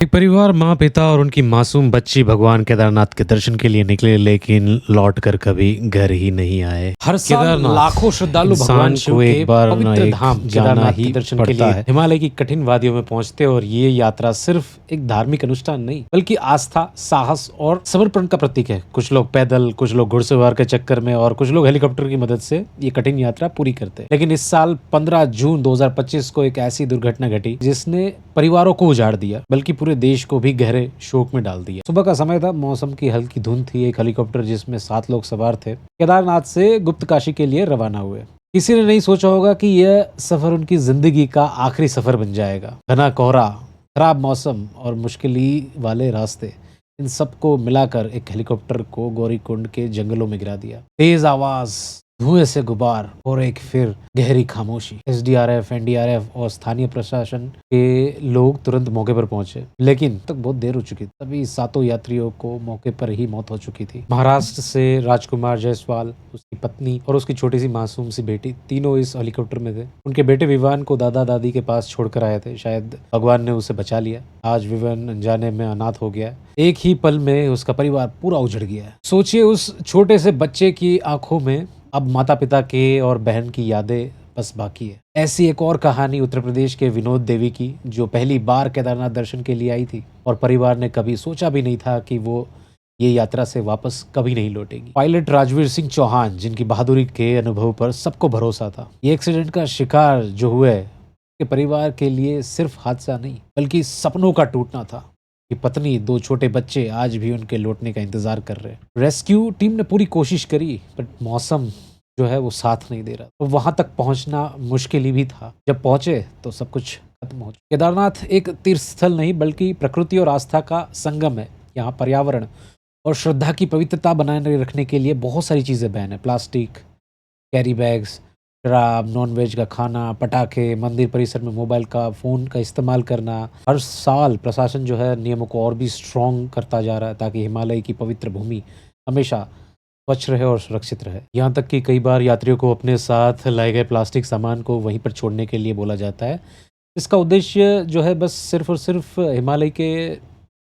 एक परिवार माँ पिता और उनकी मासूम बच्ची भगवान केदारनाथ के दर्शन के लिए निकले, लेकिन लौटकर कभी घर ही नहीं आए। हर साल केदारनाथ लाखों श्रद्धालु भगवान इंसान शिव को के एक बार ना पवित्र एक धाम जाना केदारनाथ के ही दर्शन के पड़ता लिए है। हिमालय की कठिन वादियों में पहुंचते, और ये यात्रा सिर्फ एक धार्मिक अनुष्ठान नहीं बल्कि आस्था, साहस और समर्पण का प्रतीक है। कुछ लोग पैदल, कुछ लोग घुड़सवार के चक्कर में, और कुछ लोग हेलीकॉप्टर की मदद से ये कठिन यात्रा पूरी करते हैं। लेकिन इस साल 15 जून 2025 को एक ऐसी दुर्घटना घटी जिसने परिवारों को उजाड़ दिया, बल्कि पूरे देश को भी गहरे शोक में डाल दिया। सुबह का समय था, मौसम की हल्की धुंध थी। एक हेलीकॉप्टर जिसमें 7 लोग सवार थे केदारनाथ से गुप्त काशी के लिए रवाना हुए। किसी ने नहीं सोचा होगा कि यह सफर उनकी जिंदगी का आखिरी सफर बन जाएगा। घना कोहरा, खराब मौसम और मुश्किली वाले रास्ते, इन सबको मिलाकर एक हेलीकॉप्टर को गौरीकुंड के जंगलों में गिरा दिया। तेज आवाज, धुएं से गुबार और एक फिर गहरी खामोशी। एसडीआरएफ, एनडीआरएफ और स्थानीय प्रशासन के लोग तुरंत मौके पर पहुंचे, लेकिन तक बहुत देर हो चुकी थी। तभी 7 यात्रियों को मौके पर ही मौत हो चुकी थी। महाराष्ट्र से राजकुमार जायसवाल, उसकी पत्नी और उसकी छोटी सी मासूम सी बेटी, तीनों इस हेलीकॉप्टर में थे। उनके बेटे विवान को दादा दादी के पास छोड़कर आए थे। शायद भगवान ने उसे बचा लिया। आज विवान अनजाने में अनाथ हो गया। एक ही पल में उसका परिवार पूरा उजड़ गया है। सोचिए, उस छोटे से बच्चे की आंखों में अब माता पिता के और बहन की यादें बस बाकी है। ऐसी एक और कहानी उत्तर प्रदेश के विनोद देवी की, जो पहली बार केदारनाथ दर्शन के लिए आई थी और परिवार ने कभी सोचा भी नहीं था कि वो ये यात्रा से वापस कभी नहीं लौटेगी। पायलट राजवीर सिंह चौहान, जिनकी बहादुरी के अनुभव पर सबको भरोसा था, ये एक्सीडेंट का शिकार जो हुए के परिवार के लिए सिर्फ हादसा नहीं बल्कि सपनों का टूटना था। कि पत्नी, 2 छोटे बच्चे आज भी उनके लौटने का इंतजार कर रहे हैं। रेस्क्यू टीम ने पूरी कोशिश करी, बट मौसम जो है वो साथ नहीं दे रहा। तो वहां तक पहुंचना मुश्किल ही भी था। जब पहुंचे तो सब कुछ खत्म हो चुका। केदारनाथ एक तीर्थ स्थल नहीं बल्कि प्रकृति और आस्था का संगम है। यहाँ पर्यावरण और श्रद्धा की पवित्रता बनाए रखने के लिए बहुत सारी चीजें बैन है। प्लास्टिक, कैरी बैग्स, शराब, नॉनवेज का खाना, पटाखे, मंदिर परिसर में मोबाइल का फ़ोन का इस्तेमाल करना। हर साल प्रशासन जो है नियमों को और भी स्ट्रॉन्ग करता जा रहा है, ताकि हिमालय की पवित्र भूमि हमेशा स्वच्छ रहे और सुरक्षित रहे। यहाँ तक कि कई बार यात्रियों को अपने साथ लाए गए प्लास्टिक सामान को वहीं पर छोड़ने के लिए बोला जाता है। इसका उद्देश्य जो है बस सिर्फ और सिर्फ हिमालय के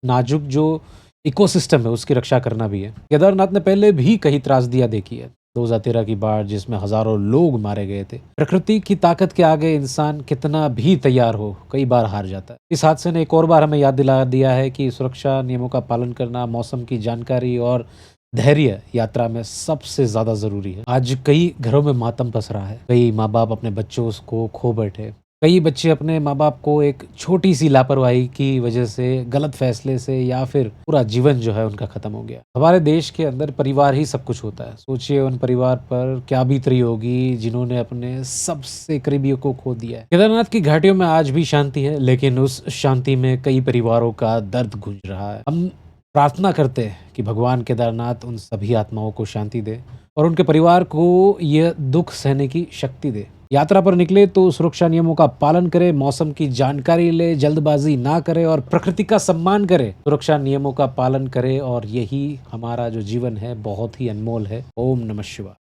नाजुक जो इकोसिस्टम है उसकी रक्षा करना भी है। केदारनाथ ने पहले भी कई त्रासदियां देखी है। 2013 की बाढ़, जिसमें हजारों लोग मारे गए थे। प्रकृति की ताकत के आगे इंसान कितना भी तैयार हो, कई बार हार जाता है। इस हादसे ने एक और बार हमें याद दिला दिया है कि सुरक्षा नियमों का पालन करना, मौसम की जानकारी और धैर्य यात्रा में सबसे ज्यादा जरूरी है। आज कई घरों में मातम पस रहा है। कई माँ बाप अपने बच्चों को खो बैठे। कई बच्चे अपने माँ बाप को एक छोटी सी लापरवाही की वजह से, गलत फैसले से, या फिर पूरा जीवन जो है उनका खत्म हो गया। हमारे देश के अंदर परिवार ही सब कुछ होता है। सोचिए उन परिवार पर क्या बीत रही होगी जिन्होंने अपने सबसे करीबियों को खो दिया है। केदारनाथ की घाटियों में आज भी शांति है, लेकिन उस शांति में कई परिवारों का दर्द गूंज रहा है। हम प्रार्थना करते हैं कि भगवान केदारनाथ उन सभी आत्माओं को शांति दे और उनके परिवार को यह दुख सहने की शक्ति दे। यात्रा पर निकले तो सुरक्षा नियमों का पालन करें, मौसम की जानकारी ले, जल्दबाजी ना करें और प्रकृति का सम्मान करें। सुरक्षा नियमों का पालन करें और यही हमारा जो जीवन है बहुत ही अनमोल है। ओम नमः शिवाय।